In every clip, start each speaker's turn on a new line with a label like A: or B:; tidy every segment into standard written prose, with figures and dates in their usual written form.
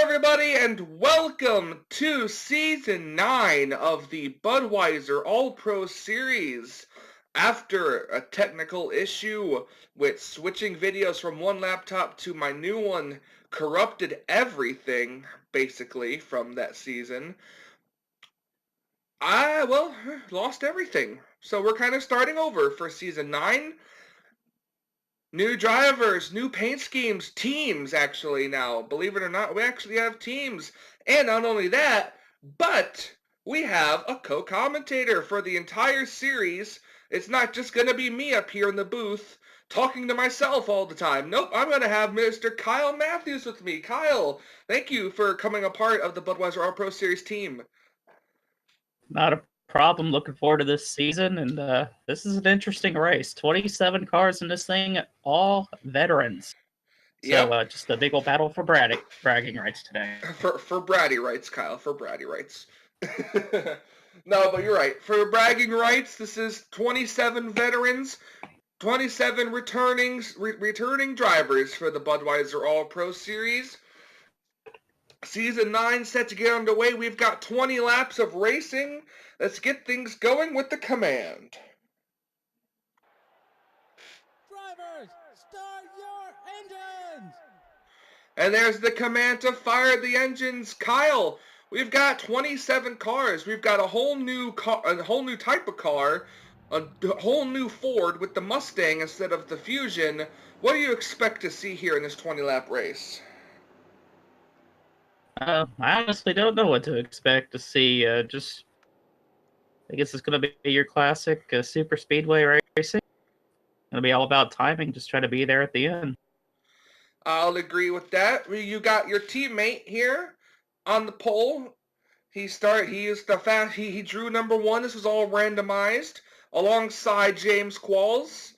A: everybody, and welcome to Season 9 of the Budweiser All Pro Series. After a technical issue with switching videos from one laptop to my new one corrupted everything, basically, from that season, I lost everything. So we're kind of starting over for Season 9. New drivers, new paint schemes, teams actually now. Believe it or not, we actually have teams. And not only that, but we have a co-commentator for the entire series. It's not just going to be me up here in the booth talking to myself all the time. Nope, I'm going to have Mr. Kyle Matthews with me. Kyle, thank you for coming a part of the Budweiser All Pro Series team.
B: Not a problem. Looking forward to this season, and this is an interesting race. 27 cars in this thing, all veterans. So
A: Yep.
B: just a big old battle for bragging rights today.
A: For bratty rights, Kyle. For bratty rights. No, but you're right. For bragging rights, this is 27 veterans, 27 returning drivers for the Budweiser All Pro Series. Season 9 set to get underway. We've got 20 laps of racing. Let's get things going with the command.
C: Drivers, start your engines!
A: And there's the command to fire the engines. Kyle, we've got 27 cars. We've got a whole new type of car, a whole new Ford with the Mustang instead of the Fusion. What do you expect to see here in this 20-lap race?
B: I honestly don't know what to expect to see. I guess it's going to be your classic super speedway racing. It'll be all about timing. Just try to be there at the end.
A: I'll agree with that. You got your teammate here on the pole. He drew number 1. This was all randomized alongside James Qualls.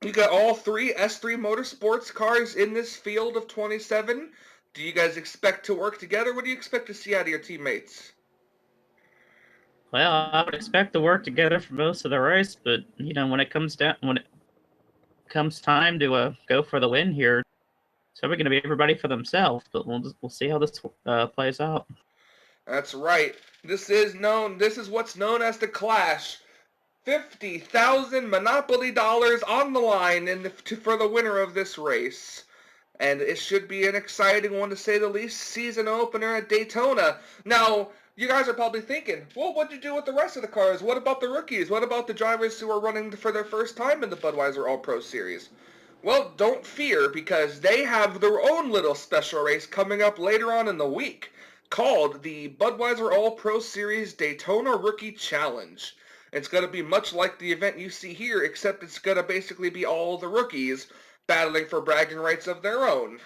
A: You got all 3 S3 Motorsports cars in this field of 27. Do you guys expect to work together? What do you expect to see out of your teammates?
B: Well, I would expect to work together for most of the race, but when it comes time to go for the win here, it's probably going to be everybody for themselves. But we'll see how this plays out.
A: That's right. This is what's known as the Clash. 50,000 Monopoly dollars on the line for the winner of this race. And it should be an exciting one, to say the least. Season opener at Daytona. Now, you guys are probably thinking, well, what'd you do with the rest of the cars? What about the rookies? What about the drivers who are running for their first time in the Budweiser All Pro Series? Well, don't fear, because they have their own little special race coming up later on in the week, called the Budweiser All Pro Series Daytona Rookie Challenge. It's going to be much like the event you see here, except it's going to basically be all the rookies battling for bragging rights of their own.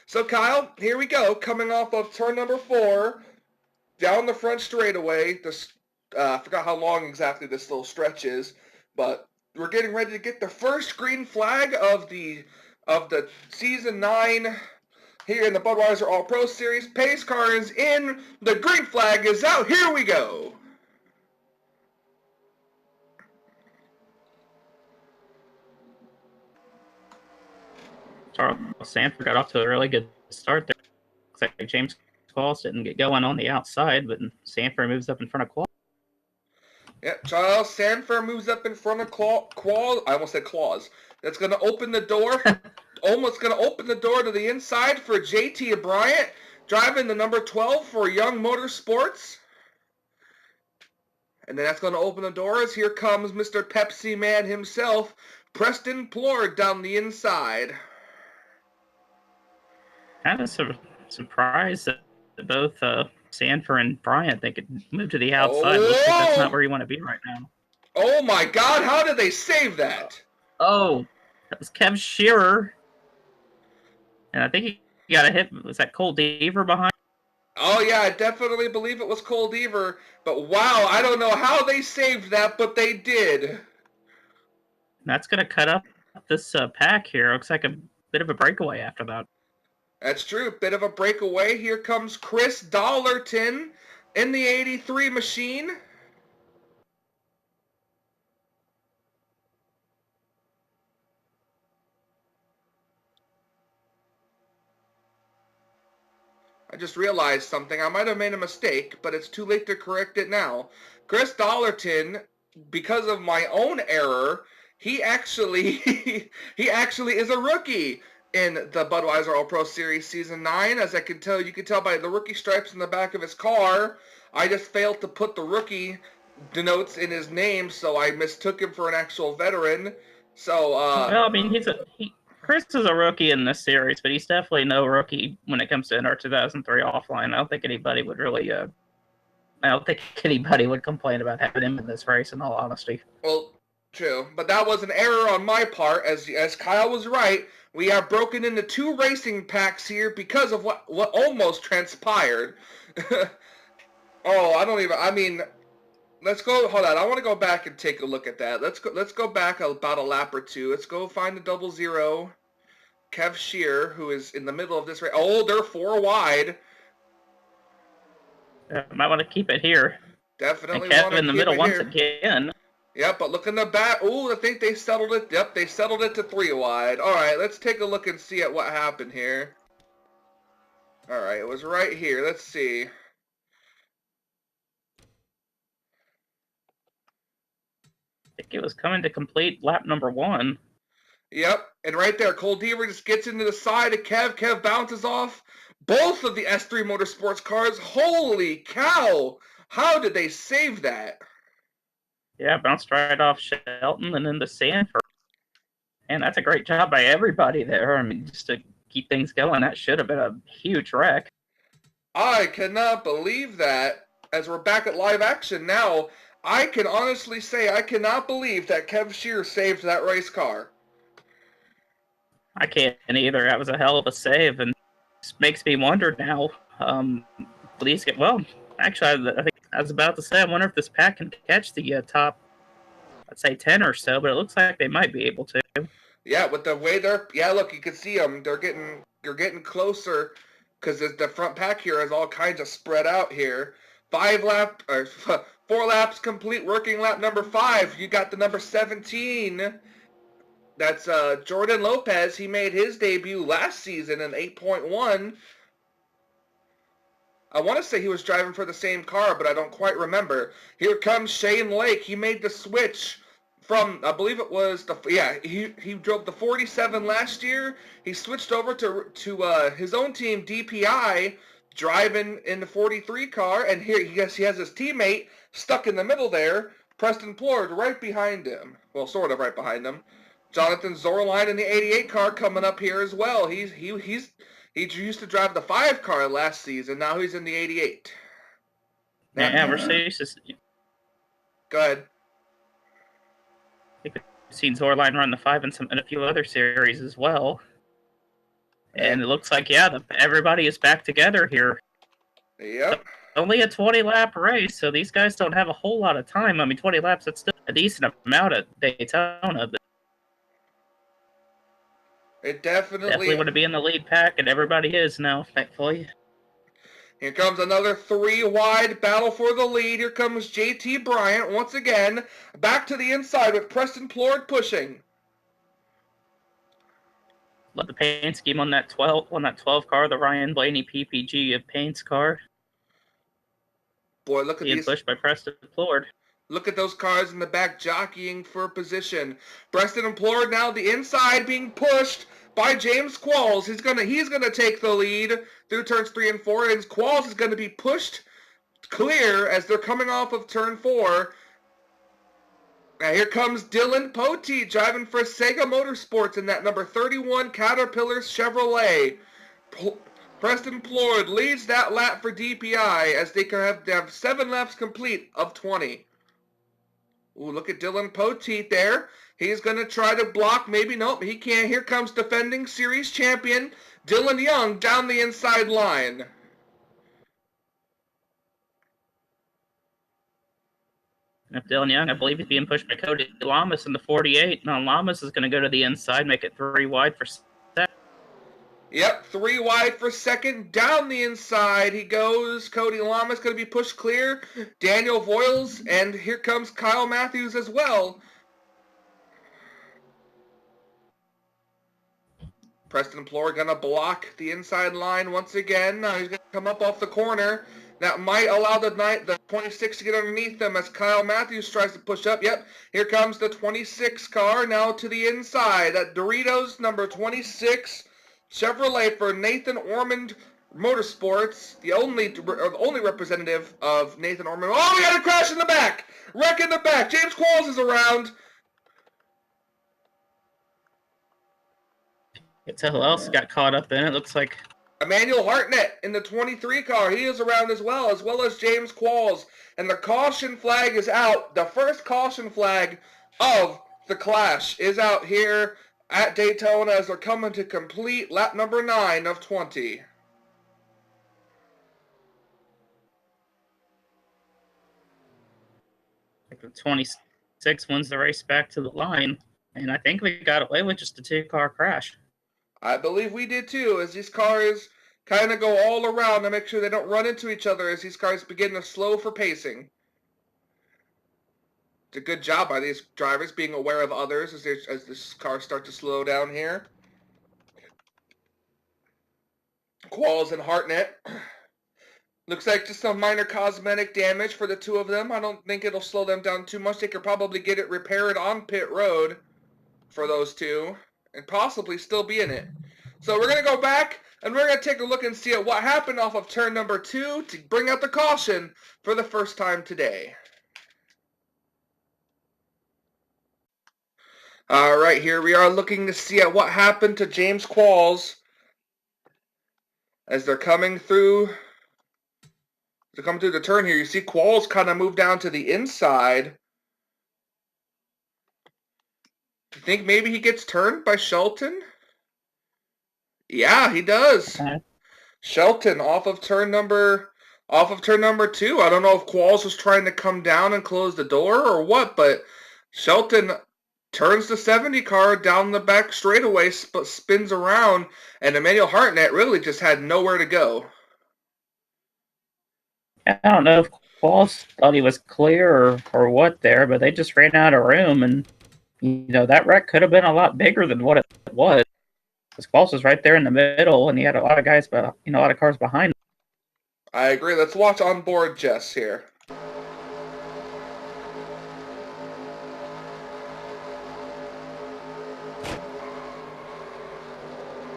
A: So Kyle, here we go, coming off of turn number 4, down the front straightaway. I forgot how long exactly this little stretch is, but we're getting ready to get the first green flag of the Season 9 here in the Budweiser All Pro Series. Pace car is in, the green flag is out, here we go!
B: Charles Sanford got off to a really good start there. Looks like James Qualls didn't get going on the outside, but Sanford moves up in front of Qualls.
A: Yep, Charles Sanford moves up in front of Qualls. I almost said Claus. That's going to open the door. Almost going to open the door to the inside for JT Bryant, driving the number 12 for Young Motorsports. And then that's going to open the doors. Here comes Mr. Pepsi Man himself, Preston Plord, down the inside.
B: Kind of surprised that both Sanford and Bryant they could move to the outside. Looks like that's not where you want to be right now.
A: Oh my God! How did they save that?
B: Oh, that was Kev Shearer, and I think he got a hit. Was that Cole Deaver behind?
A: Oh yeah, I definitely believe it was Cole Deaver. But wow, I don't know how they saved that, but they did.
B: That's gonna cut up this pack here. Looks like a bit of a breakaway after that.
A: That's true. Bit of a breakaway. Here comes Chris Dollarton in the 83 machine. I just realized something. I might have made a mistake, but it's too late to correct it now. Chris Dollarton, because of my own error, he actually he actually is a rookie in the Budweiser All Pro Series Season 9. As I can tell, you can tell by the rookie stripes in the back of his car. I just failed to put the rookie denotes in his name, so I mistook him for an actual veteran. So,
B: well, I mean, Chris is a rookie in this series, but he's definitely no rookie when it comes to NR 2003 offline. I don't think anybody would really, I don't think anybody would complain about having him in this race, in all honesty.
A: well, true, but that was an error on my part. As Kyle was right, we have broken into 2 racing packs here because of what almost transpired. I mean, let's go. Hold on, I want to go back and take a look at that. Let's go back about a lap or 2. Let's go find the 00. Kev Shear, who is in the middle of this race. Oh, they're 4 wide.
B: Might want to keep it here.
A: Definitely
B: and
A: want
B: Kev
A: to
B: in the
A: keep
B: middle
A: it
B: once
A: here.
B: again.
A: Yep, but look in the back. Ooh, I think they settled it. Yep, they settled it to 3 wide. All right, let's take a look and see at what happened here. All right, it was right here. Let's see.
B: I think it was coming to complete lap number 1.
A: Yep, and right there, Cole Deaver just gets into the side of Kev. Kev bounces off both of the S3 Motorsports cars. Holy cow! How did they save that?
B: Yeah, bounced right off Shelton and into Sanford. And that's a great job by everybody there. I mean, just to keep things going, that should have been a huge wreck.
A: I cannot believe that. As we're back at live action now, I can honestly say I cannot believe that Kev Shear saved that race car.
B: I can't either. That was a hell of a save, and it makes me wonder now. Please get well. Actually, I think I was about to say, I wonder if this pack can catch the top, I'd say 10 or so, but it looks like they might be able to.
A: Yeah, with the way look, you can see them. They're getting closer because the front pack here is all kinds of spread out here. 4 laps complete, working lap number 5. You got the number 17. That's Jordan Lopez. He made his debut last season in 8.1. I want to say he was driving for the same car, but I don't quite remember. Here comes Shane Lake. He made the switch from, I believe it was he drove the 47 last year. He switched over to his own team, DPI, driving in the 43 car, and here he has his teammate stuck in the middle there, Preston Plord, right behind him. Well, sort of right behind him. Jonathan Zorline in the 88 car coming up here as well. He used to drive the 5 car last season. Now he's in the 88.
B: Yeah, Mercedes is.
A: Go ahead.
B: You've seen Zorline run the 5 in a few other series as well. And it looks like, everybody is back together here.
A: Yep.
B: Only a 20-lap race, so these guys don't have a whole lot of time. I mean, 20 laps, that's still a decent amount at Daytona.
A: It definitely
B: want to be in the lead pack, and everybody is now, thankfully.
A: Here comes another 3 wide battle for the lead. Here comes JT Bryant once again. Back to the inside with Preston Plord pushing.
B: Love the paint scheme on that 12 car, the Ryan Blaney PPG of paints car.
A: Boy, look at
B: being pushed by Preston Plord.
A: Look at those cars in the back jockeying for position. Preston and Plord now the inside being pushed by James Qualls. He's gonna take the lead through turns 3 and 4, and Qualls is gonna be pushed clear as they're coming off of turn 4. Now here comes Dylan Poteet driving for Sega Motorsports in that number 31 Caterpillar Chevrolet. Preston Plord leads that lap for DPI as they have 7 laps complete of 20. Ooh, look at Dylan Poteet there. He's going to try to block. Maybe nope, he can't. Here comes defending series champion Dylan Young down the inside line.
B: If Dylan Young, I believe he's being pushed by Cody Lamas in the 48. Now Lamas is going to go to the inside, make it 3 wide for second.
A: Yep, 3 wide for second. Down the inside he goes. Cody Lamas going to be pushed clear. Daniel Voiles, and here comes Kyle Matthews as well. Preston Plore gonna block the inside line once again. He's gonna come up off the corner. That might allow the 26 to get underneath them as Kyle Matthews tries to push up. Yep, here comes the 26 car now to the inside. That Doritos number 26 Chevrolet for Nathan Ormond Motorsports, the only representative of Nathan Ormond. Oh, we got a crash in the back! Wreck in the back. James Qualls is around.
B: Can't tell who else got caught up in it. Looks like
A: Emmanuel Hartnett in the 23 car. He is around as well as James Qualls. And the caution flag is out. The first caution flag of the clash is out here at Daytona as they're coming to complete lap number 9 of 20.
B: the 26 wins the race back to the line. And I think we got away with just a 2-car crash.
A: I believe we did too, as these cars kind of go all around to make sure they don't run into each other as these cars begin to slow for pacing. It's a good job by these drivers being aware of others as this car start to slow down here. Qualls and Hartnett. Looks like just some minor cosmetic damage for the two of them. I don't think it'll slow them down too much. They could probably get it repaired on pit road for those two and possibly still be in it. So we're going to go back and we're going to take a look and see at what happened off of turn number 2 to bring out the caution for the first time today. All right, here we are looking to see at what happened to James Qualls as they're coming through. To come through the turn here, you see Qualls kind of move down to the inside. Do you think maybe he gets turned by Shelton? Yeah, he does.
B: Okay.
A: Shelton off of turn number 2. I don't know if Qualls was trying to come down and close the door or what, but Shelton turns the 70 car down the back straightaway, spins around, and Emmanuel Hartnett really just had nowhere to go.
B: I don't know if Qualls thought he was clear or what there, but they just ran out of room, and that wreck could have been a lot bigger than what it was. Because Qualls was right there in the middle, and he had a lot of guys, a lot of cars behind him.
A: I agree. Let's watch on board Jess here.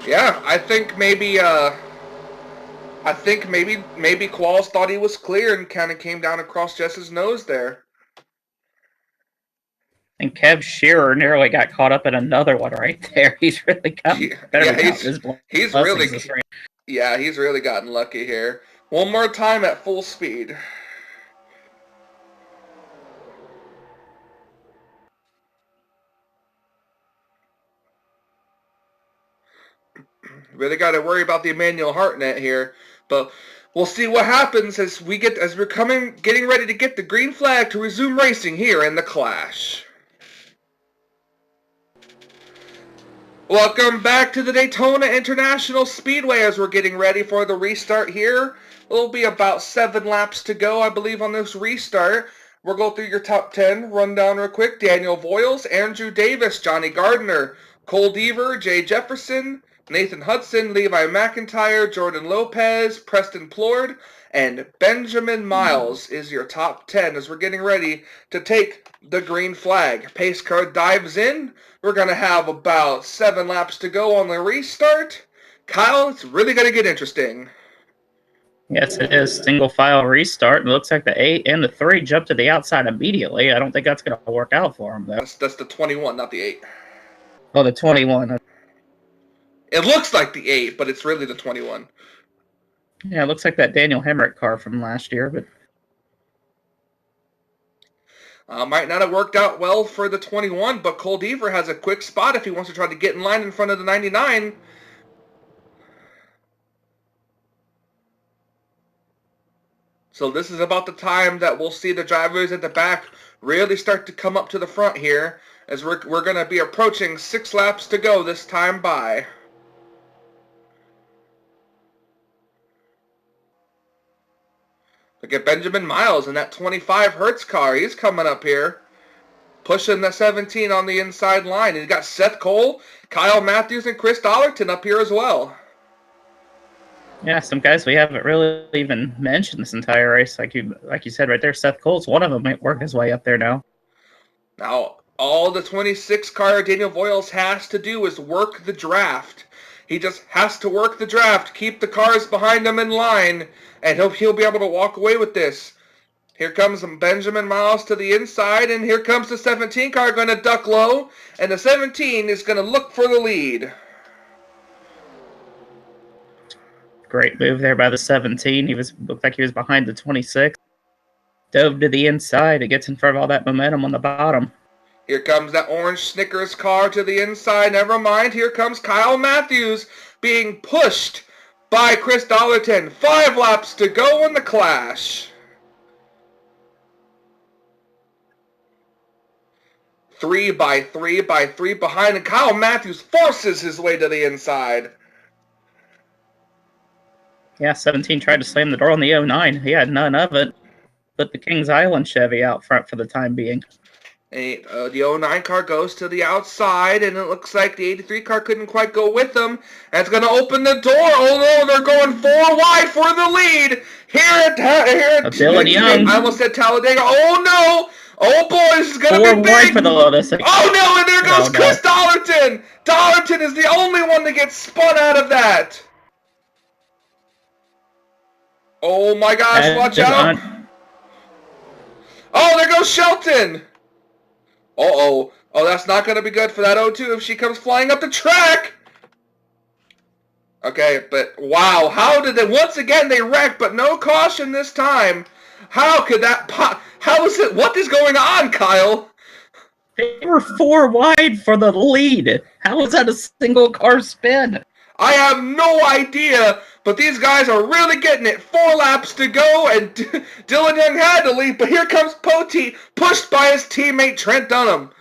A: Yeah, I think maybe Qualls thought he was clear and kind of came down across Jess's nose there.
B: And Kev Shearer nearly got caught up in another one right there. He's really gotten
A: he's really gotten lucky here. One more time at full speed. Really got to worry about the Emmanuel Hartnett here, but we'll see what happens as we're getting ready to get the green flag to resume racing here in the clash. Welcome back to the Daytona International Speedway as we're getting ready for the restart here. It'll be about 7 laps to go, I believe, on this restart. We'll go through your top 10 rundown real quick. Daniel Voiles, Andrew Davis, Johnny Gardner, Cole Deaver, Jay Jefferson, Nathan Hudson, Levi McIntyre, Jordan Lopez, Preston Plord, and Benjamin Miles is your top 10 as we're getting ready to take the green flag. Pace car dives in. We're going to have about 7 laps to go on the restart. Kyle, it's really going to get interesting.
B: Yes, it is. Single file restart. It looks like the 8 and the 3 jump to the outside immediately. I don't think that's going to work out for them, though.
A: That's the 21, not the 8.
B: Oh, the 21.
A: It looks like the 8, but it's really the 21.
B: Yeah, it looks like that Daniel Hemrick car from last year, but
A: might not have worked out well for the 21, but Cole Deaver has a quick spot if he wants to try to get in line in front of the 99. So this is about the time that we'll see the drivers at the back really start to come up to the front here, as we're going to be approaching 6 laps to go this time by. Look at Benjamin Miles in that 25 Hertz car. He's coming up here. pushing the 17 on the inside line. He's got Seth Cole, Kyle Matthews, and Chris Dollarton up here as well.
B: Yeah, some guys we haven't really even mentioned this entire race. Like you said right there, Seth Cole's one of them might work his way up there now.
A: Now, all the 26 car Daniel Voiles has to do is work the draft. He just has to work the draft, keep the cars behind him in line, and he'll be able to walk away with this. Here comes Benjamin Miles to the inside, and here comes the 17 car going to duck low, and the 17 is going to look for the lead.
B: Great move there by the 17. Looked like he was behind the 26. Dove to the inside. It gets in front of all that momentum on the bottom.
A: Here comes that orange Snickers car to the inside. Never mind. Here comes Kyle Matthews being pushed by Chris Dollarton. 5 laps to go in the clash. 3 by 3 by 3 behind, and Kyle Matthews forces his way to the inside.
B: Yeah, 17 tried to slam the door on the 09. He had none of it. Put the Kings Island Chevy out front for the time being.
A: The 09 car goes to the outside, and it looks like the 83 car couldn't quite go with them. That's going to open the door. Oh no, they're going 4 wide for the lead.
B: Dylan Young.
A: I almost said Talladega. Oh no. Oh boy, this is going to be
B: 4
A: big.
B: wide for the Lotus.
A: Oh no, and there goes Chris Dollarton. Dollarton is the only one that gets spun out of that. Oh my gosh, watch out. Oh, there goes Shelton. Uh-oh. Oh, that's not going to be good for that 02 if she comes flying up the track. Okay, but wow. How did they... Once again, they wrecked, but no caution this time. How could that... How is it... What is going on, Kyle?
B: They were 4 wide for the lead. How was that a single car spin?
A: I have no idea, but these guys are really getting it. 4 laps to go, and Dylan Young had to lead, but here comes Poteet, pushed by his teammate Trent Dunham.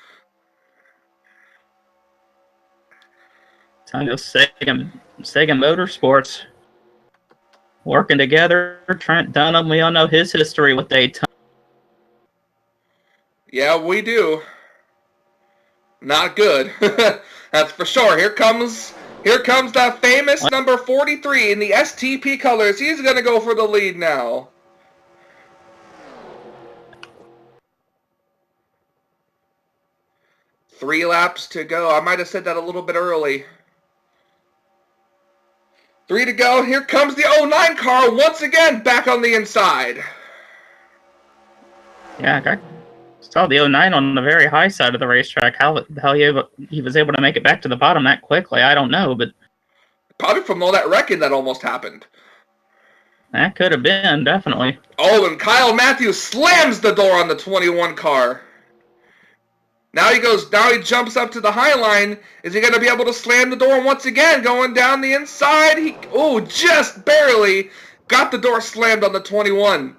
B: Time to Sega Motorsports. Working together, Trent Dunham, we all know his history with Daytona.
A: Yeah, we do. Not good. That's for sure. Here comes that famous number 43 in the STP colors. He's going to go for the lead now. Three laps to go. I might have said that a little bit early. 3 to go. Here comes the 09 car once again back on the inside.
B: Yeah, I saw the 09 on the very high side of the racetrack. How the hell he was able to make it back to the bottom that quickly, I don't know, but...
A: Probably from all that wrecking that almost happened.
B: That could have been, definitely.
A: Oh, and Kyle Matthews slams the door on the 21 car. Now he jumps up to the high line. Is he going to be able to slam the door once again, going down the inside? Just barely got the door slammed on the 21.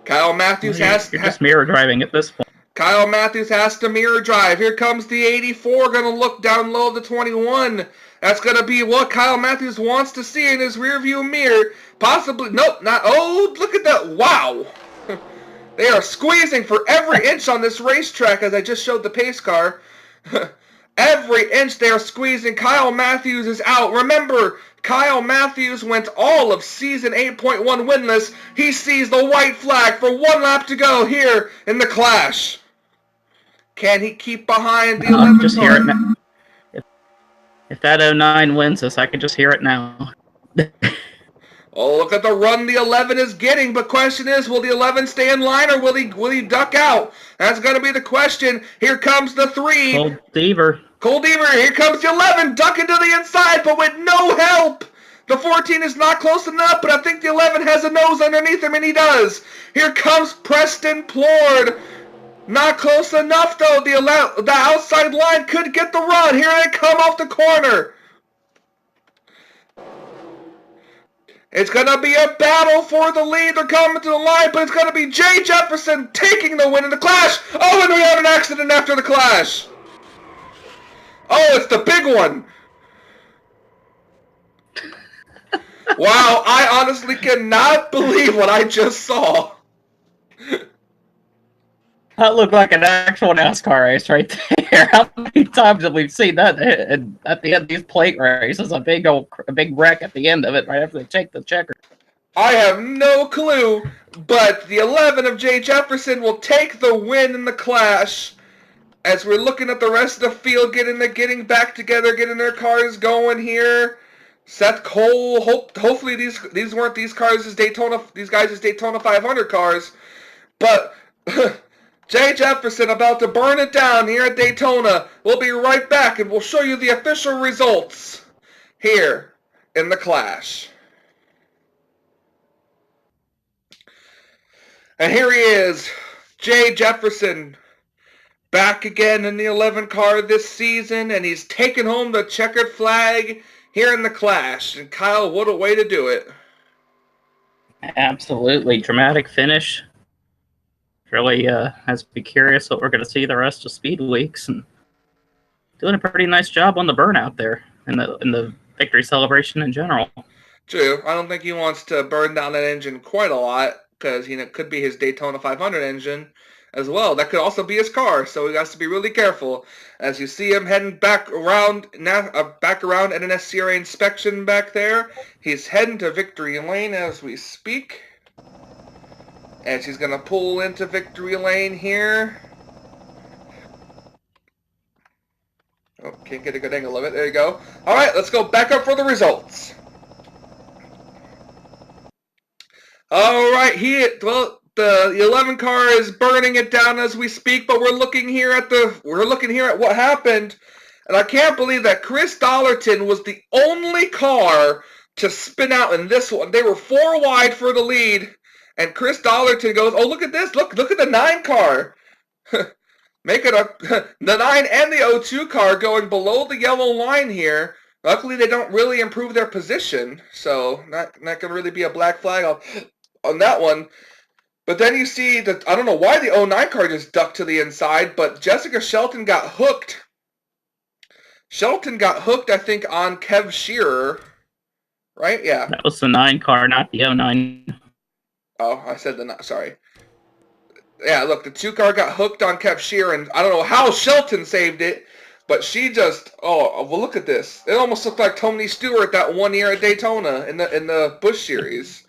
A: Kyle Matthews
B: just mirror driving at this point.
A: Kyle Matthews has to mirror drive. Here comes the 84, going to look down low of the 21. That's going to be what Kyle Matthews wants to see in his rearview mirror. Possibly, nope, not, oh, look at that, wow. They are squeezing for every inch on this racetrack, as I just showed the pace car. Every inch they are squeezing. Kyle Matthews is out. Remember, Kyle Matthews went all of season 8.1 winless. He sees the white flag for 1 lap to go here in the clash. Can he keep behind the 11
B: just
A: car?
B: Hear it now. If that 09 wins us, I can just hear it now.
A: Oh, look at the run the 11 is getting, but question is, will the 11 stay in line or will he duck out? That's going to be the question. Here comes the 3.
B: Cole Deaver.
A: Here comes the 11, ducking to the inside, but with no help. The 14 is not close enough, but I think the 11 has a nose underneath him, and he does. Here comes Preston Plord. Not close enough, though. The outside line could get the run. Here they come off the corner. It's going to be a battle for the lead. They're coming to the line, but it's going to be Jay Jefferson taking the win in the clash. Oh, and we have an accident after the clash. Oh, it's the big one. Wow, I honestly cannot believe what I just saw.
B: That looked like an actual NASCAR race right there. How many times have we seen that at the end of these plate races? A big wreck at the end of it, right after they take the checker.
A: I have no clue, but the 11 of Jay Jefferson will take the win in the clash. As we're looking at the rest of the field getting back together, getting their cars going here. Seth Cole, hopefully these weren't these guys' Daytona 500 cars, but Jay Jefferson about to burn it down here at Daytona. We'll be right back and we'll show you the official results here in the clash. And here he is, Jay Jefferson, back again in the 11 car this season, and he's taken home the checkered flag here in the clash. And Kyle, what a way to do it.
B: Absolutely. Dramatic finish. Really has to be curious what we're going to see the rest of Speed Weeks, and doing a pretty nice job on the burnout there in the victory celebration in general.
A: True. I don't think he wants to burn down that engine quite a lot, because it could be his Daytona 500 engine as well. That could also be his car, so he has to be really careful. As you see him heading back around NNSCRA inspection back there, he's heading to victory lane as we speak. As he's going to pull into victory lane here. Oh, can't get a good angle of it. There you go. All right, let's go back up for the results. All right, the 11 car is burning it down as we speak, but we're looking here at what happened, and I can't believe that Chris Dollarton was the only car to spin out in this one. They were 4 wide for the lead, and Chris Dollarton goes, "Oh, look at this! Look at the 9 car, make it the 9 and the 02 car going below the yellow line here." Luckily, they don't really improve their position, so not gonna really be a black flag on that one. But then you see that, I don't know why the 09 car just ducked to the inside, but Jessica Shelton got hooked. I think, on Kev Shearer. Right? Yeah.
B: That was the 9 car, not the 09.
A: Oh, I said sorry. Yeah, look, the 2 car got hooked on Kev Shearer, and I don't know how Shelton saved it, but she just, well, look at this. It almost looked like Tony Stewart that one year at Daytona in the Busch Series.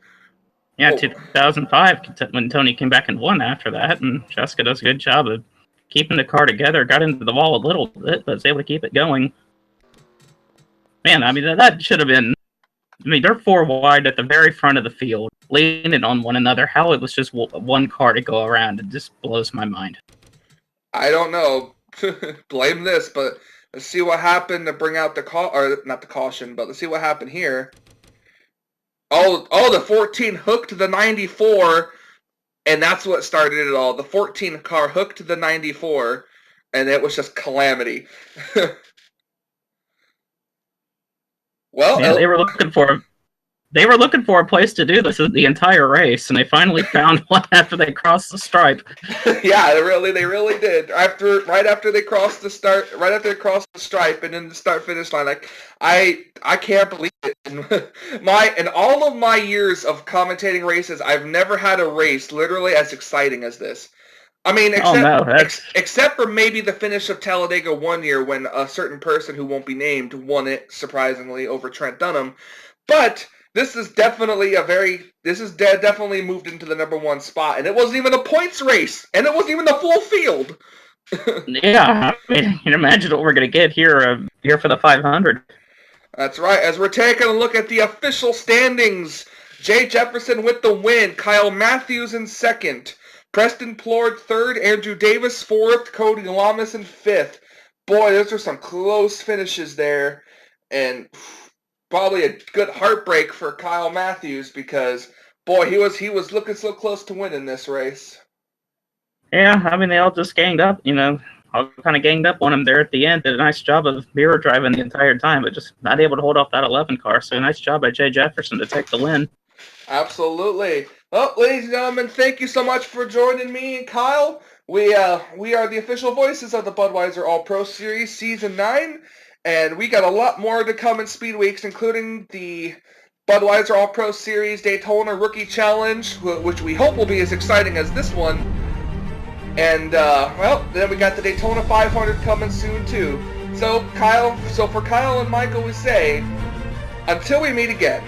B: Yeah, 2005, when Tony came back and won after that, and Jessica does a good job of keeping the car together, got into the wall a little bit, but was able to keep it going. Man, I mean, that should have been, I mean, they're 4 wide at the very front of the field, leaning on one another. How it was just 1 car to go around, it just blows my mind.
A: I don't know. Blame this, but let's see what happened to bring out not the caution, but let's see what happened here. Oh, the 14 hooked the 94, and that's what started it all. The 14 car hooked the 94, and it was just calamity. Well,
B: yeah, they were looking for a place to do this the entire race, and they finally found one after they crossed the stripe.
A: Yeah, they really did. Right after they crossed the stripe and then the start-finish line, like I can't believe it. In all of my years of commentating races, I've never had a race literally as exciting as this. I mean, except for maybe the finish of Talladega one year when a certain person who won't be named won it surprisingly over Trent Dunham, but this is definitely definitely moved into the #1 spot, and it wasn't even a points race, and it wasn't even the full field.
B: Yeah, I mean, you can imagine what we're going to get here for the 500.
A: That's right. As we're taking a look at the official standings, Jay Jefferson with the win, Kyle Matthews in 2nd, Preston Plord 3rd, Andrew Davis 4th, Cody Lamas in 5th. Boy, those are some close finishes there, and probably a good heartbreak for Kyle Matthews because, boy, he was looking so close to winning this race.
B: Yeah, I mean, they all just ganged up, all kind of ganged up on him there at the end. Did a nice job of mirror driving the entire time, but just not able to hold off that 11 car. So nice job by Jay Jefferson to take the win.
A: Absolutely. Well, ladies and gentlemen, thank you so much for joining me and Kyle. We are the official voices of the Budweiser All Pro Series Season 9, and we got a lot more to come in Speed Weeks, including the Budweiser All Pro Series Daytona Rookie Challenge, which we hope will be as exciting as this one. And, well, then we got the Daytona 500 coming soon, too. So for Kyle and Michael, we say, until we meet again.